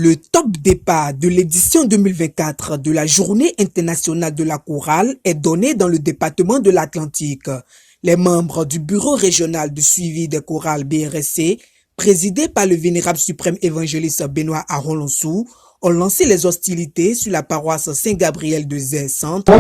Le top départ de l'édition 2024 de la Journée internationale de la chorale est donné dans le département de l'Atlantique. Les membres du bureau régional de suivi des chorales BRSC, présidé par le vénérable suprême évangéliste Benoît Aron-Lonsou, ont lancé les hostilités sur la paroisse Saint-Gabriel de Zé Centre.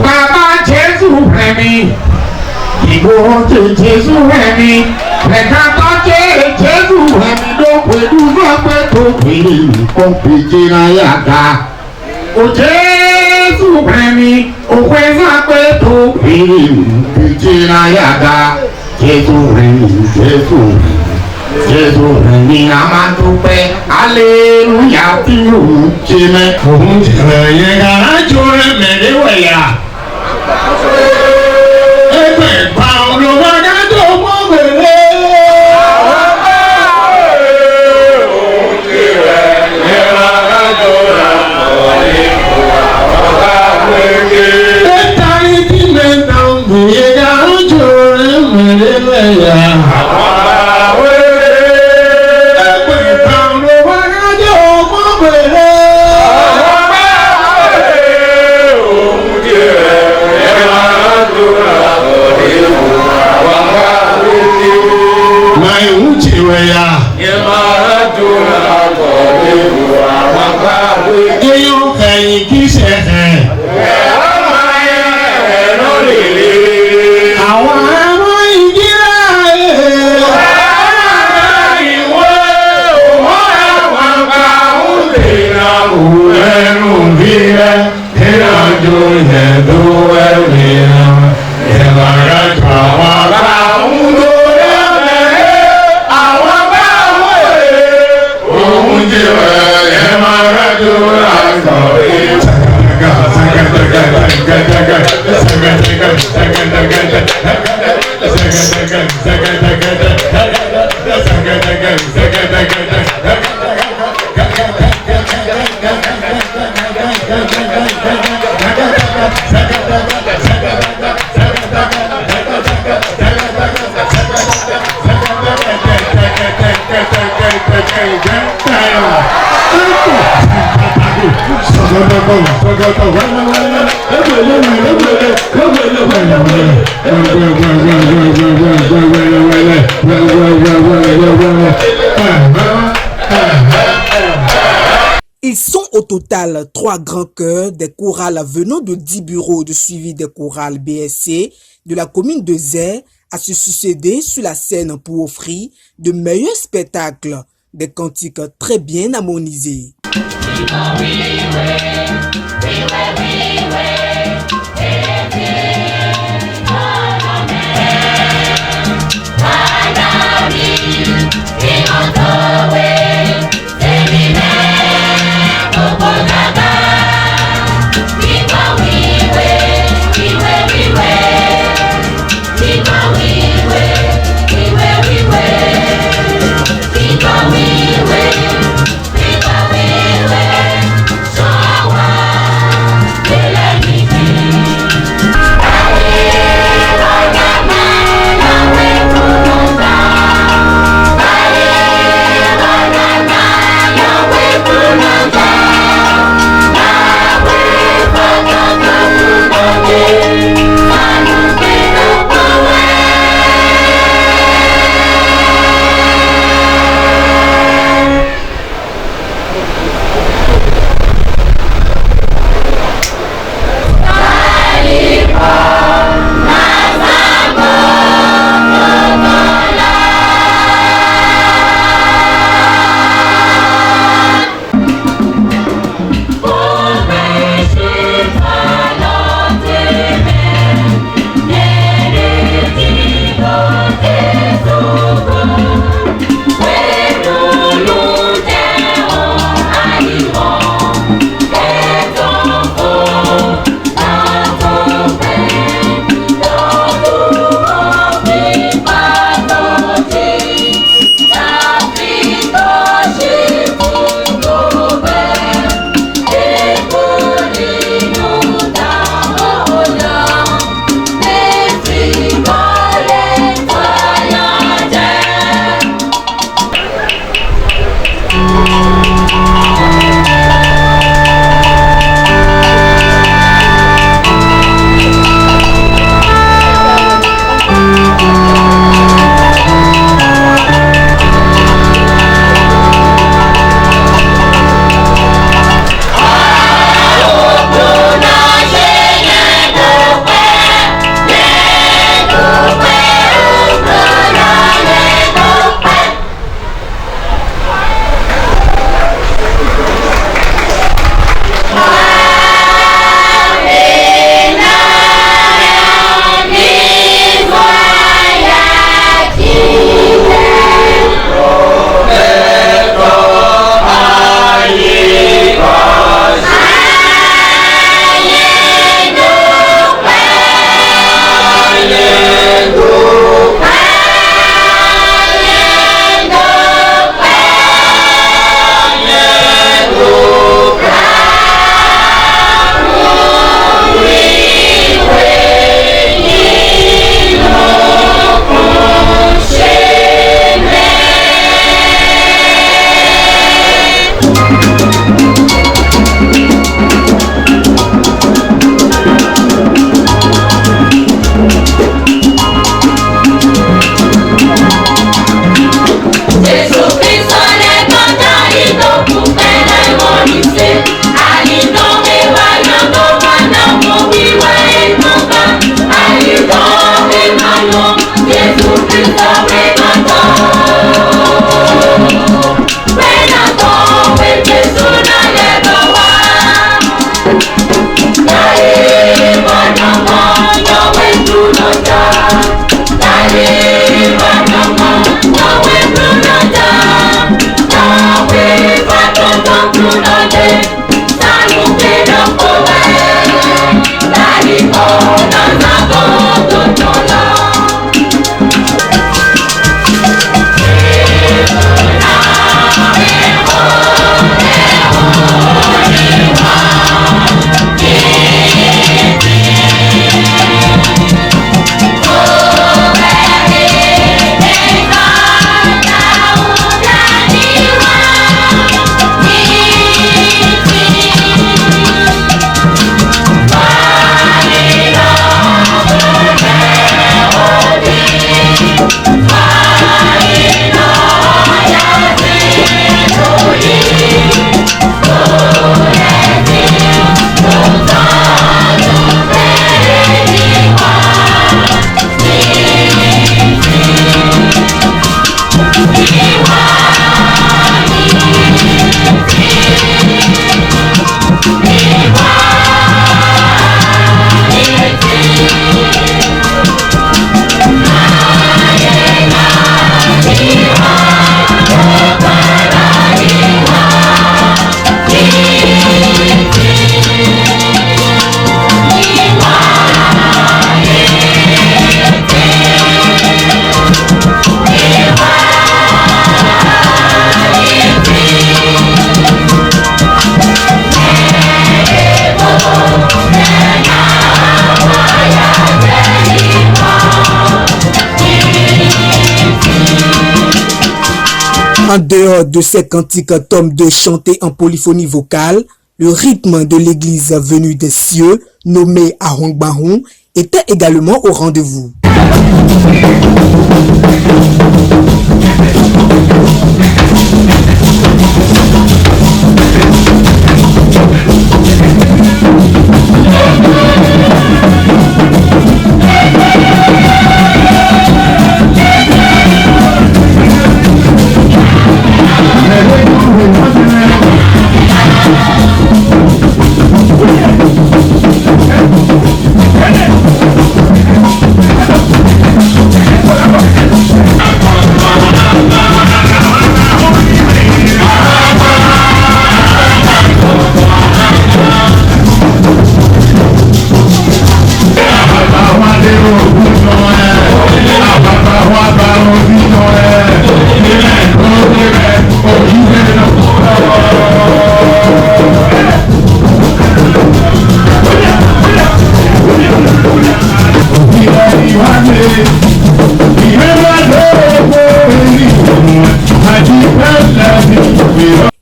Ils sont au total 3 grands chœurs des chorales venant de 10 bureaux de suivi des chorales BSC de la commune de Zé à se succéder sur la scène pour offrir de meilleurs spectacles, des cantiques très bien harmonisés. En dehors de ces cantiques tomes de chanter en polyphonie vocale, le rythme de l'église venue des cieux, nommée Ahongbahon, était également au rendez-vous.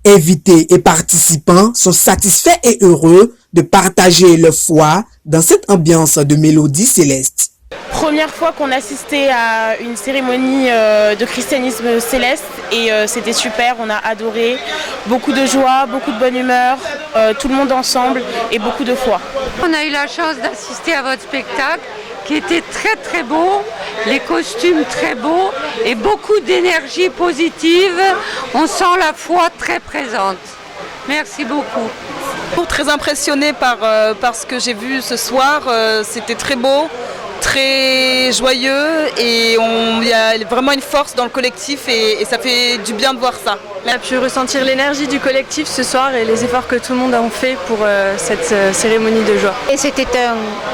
Invités et participants sont satisfaits et heureux de partager leur foi dans cette ambiance de mélodie céleste. Première fois qu'on assistait à une cérémonie de christianisme céleste et c'était super, on a adoré, beaucoup de joie, beaucoup de bonne humeur, tout le monde ensemble et beaucoup de foi. On a eu la chance d'assister à votre spectacle qui était très très beau, les costumes très beaux et beaucoup d'énergie positive. On sent la foi très présente. Merci beaucoup. Très impressionnée par ce que j'ai vu ce soir, c'était très beau, très joyeux et il y a vraiment une force dans le collectif et ça fait du bien de voir ça. On a pu ressentir l'énergie du collectif ce soir et les efforts que tout le monde a fait pour cette cérémonie de joie. Et c'était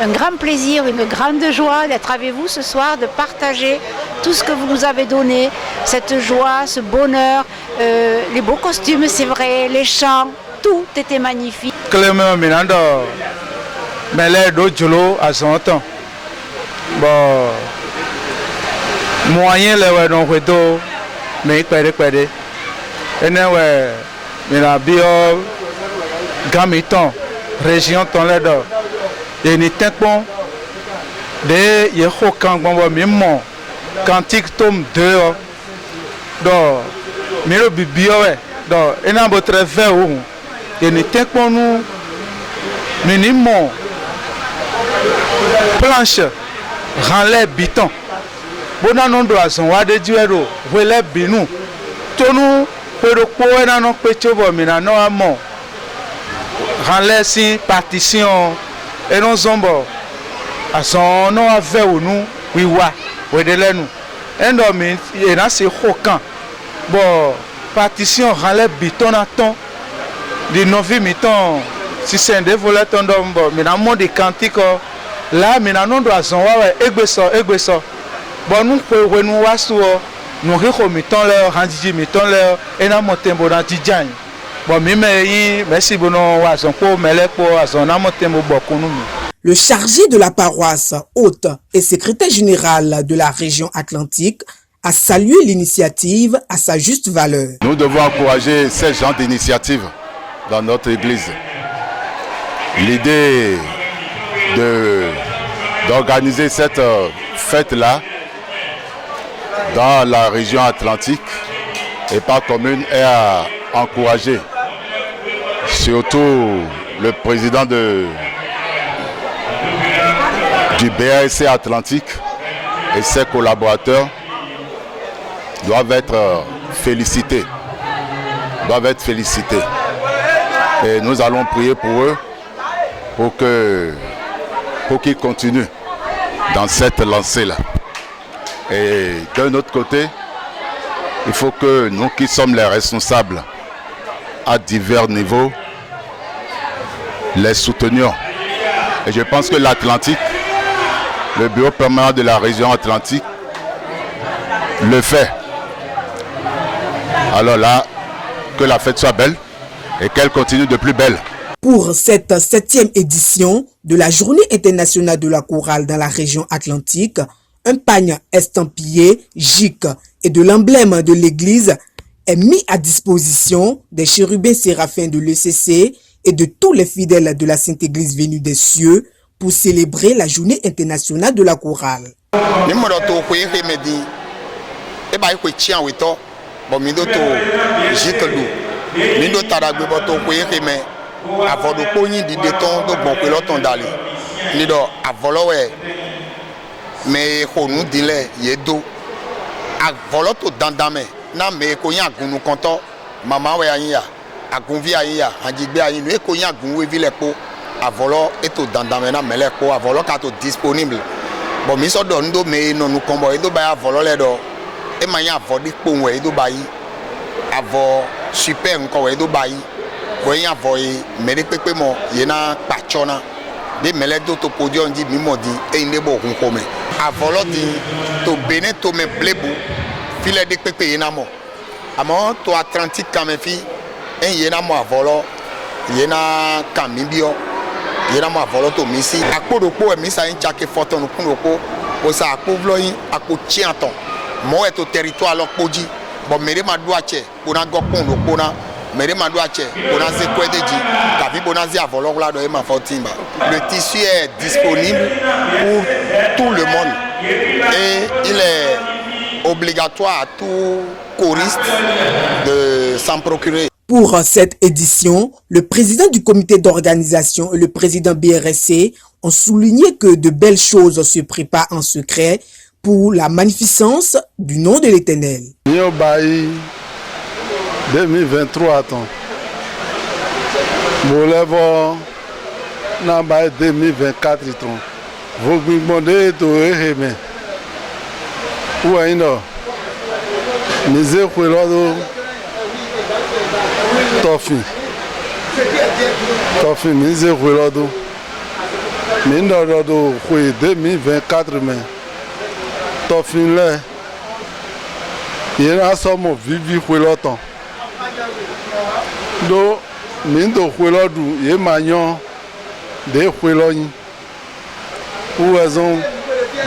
un grand plaisir, une grande joie d'être avec vous ce soir, de partager tout ce que vous nous avez donné, cette joie, ce bonheur, les beaux costumes, c'est vrai, les chants, tout était magnifique. Bon, moyen le non redo mais pere ene we mina bio gamiton région ton le do et ni tempon de ye hokan gbon mi mo cantique tome 2 do mi ro bibio we do ena bo très fait ou et ni tempon nous minimum planche ranlè biton bona non do azon wa de juero wele binu tonu pero po na no pecho bo mina no amo ranlè si partition et non zombo azon no ave onu wiwa wedelenu endo mi e na se hokan bo partition ranlè biton na ton di novi miton si sende volet ton dombo mina mo de cantique là mina non do azon wa egbeso bon nous ko nous wasu nous reko miton le handiji miton le ena motembo na tijan bon mi me merci bono wazon ko mele ko azon na motembo bokunu mi. Le chargé de la paroisse hôte et secrétaire général de la région Atlantique a salué l'initiative à sa juste valeur. Nous devons encourager ces genres d'initiatives dans notre église. L'idée d'organiser cette fête-là dans la région Atlantique et pas commune est à encourager. Surtout le président du BASC Atlantique et ses collaborateurs doivent être félicités. Et nous allons prier pour eux pour qu'ils continuent dans cette lancée-là. Et d'un autre côté, il faut que nous qui sommes les responsables à divers niveaux, les soutenions. Et je pense que l'Atlantique, le bureau permanent de la région Atlantique, le fait. Alors là, que la fête soit belle et qu'elle continue de plus belle. Pour cette 7e édition de la Journée internationale de la chorale dans la région Atlantique, un pagne estampillé, gic et de l'emblème de l'église est mis à disposition des chérubins séraphins de l'ECC et de tous les fidèles de la Sainte Église venue des cieux pour célébrer la journée internationale de la chorale. Mais nous dile yedo avolo to dandame na me ko yan gunu konto mama we ayin ya agunvi ayin ya anjigbe ayin no e ko yan gun we vile po avolo e to dandame na mele po avolo ka to disponible bon mi so do ndo me no nu kombo e do ba avolo le do e ma yan avodi po we e do ba yi avo super nko we e do ba yi bo yan avo e me de pepe mo ye na pachona de mele do to podium di mi mo di e ne bo kun ko me avolo di to bene to me blebu file de pepe yena mo amo to Atlantique kamefi en yena mo avolo yena kamibio yena mo avolo to misi akpodopo e misa en chake foto no kunoko o sa akpovlo yin akoti aton mo e to territoire lo poji bo mere ma do ache bona go pon no pona mere ma do ache bona se kwedeji kavi bona zi avolo la do e ma fotimba le tissu est disponible pour tout le monde et il est obligatoire à tout choriste de s'en procurer. Pour cette édition, le président du comité d'organisation et le président BRSC ont souligné que de belles choses se préparent en secret pour la magnificence du nom de l'Éternel. 2023 attends. Boulevard Namba 2024 attends. Vous demandez de aimer. Où est-ce que nous avons Tofi, nous avons 2024 mais Tofi là, il y a somme vivi pour longtemps. Donc, nous avons il y a manion de Hueloni. Où est-ce que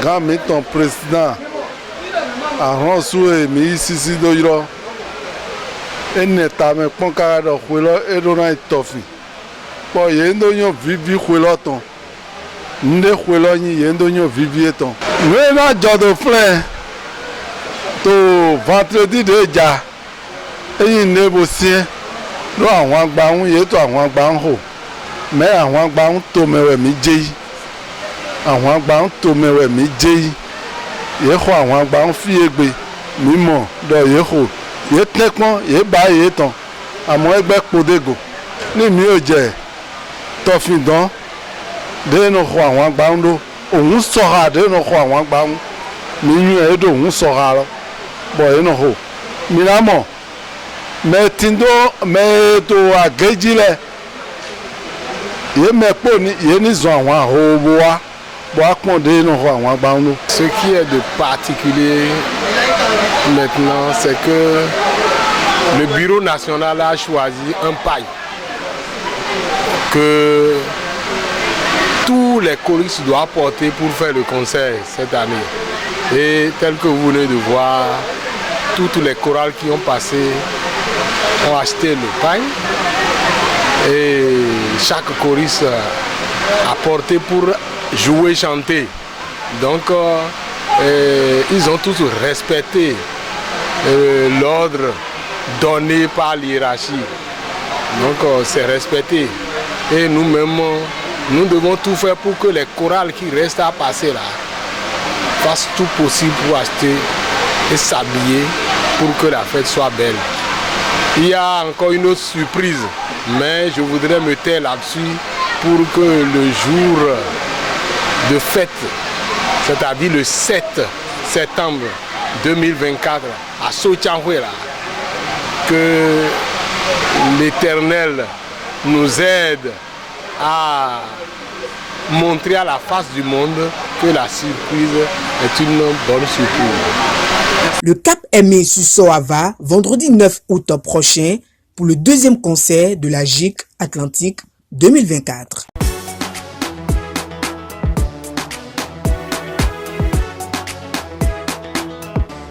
grand ton président a reçu ici d'Oiro? Et n'est pas mais quand on a Huelo et on a Tofi. Bon, il y a un vivi Hueloton. Nous Hueloni, il y a un vivi ton. Nous avons déjà de fleurs. To vendredi déjà. Et il négocie. Nous avons un bain, il y a un bain haut. Mais un bain tomé mi jei. Un bain tomé mi jei. Il y a un bain fiégbé. Mimo do yeho. Ye tekmo ye ba ye ton. Amo egbe podego. Ni mi o je. Tofi don. De no ho àwọn gba ndo. Ohun sora de no ho àwọn gba. Mi yu e do ohun sora lo. Bo ye no ho. Mi na mo. Me tindo me to ageji le. Ye me po ni ye ni zo àwọn ho bo wa. Bo apon de no ho àwọn gba ndo. Ce qui est de particulier maintenant, c'est que le bureau national a choisi un paille que tous les choristes doivent porter pour faire le concert cette année. Et tel que vous venez de voir, toutes les chorales qui ont passé ont acheté le paille et chaque choriste a porté pour jouer, chanter. Donc, ils ont tous respecté l'ordre donné par l'hiérarchie. Donc c'est respecté. Et nous-mêmes, nous devons tout faire pour que les chorales qui restent à passer là fassent tout possible pour acheter et s'habiller pour que la fête soit belle. Il y a encore une autre surprise, mais je voudrais me taire là-dessus pour que le jour de fête, c'est-à-dire le 7 septembre 2024 à Sotianhuela, que l'Éternel nous aide à montrer à la face du monde que la surprise est une bonne surprise. Le cap est mis sur Soava vendredi 9 août prochain pour le deuxième concert de la GIC Atlantique 2024.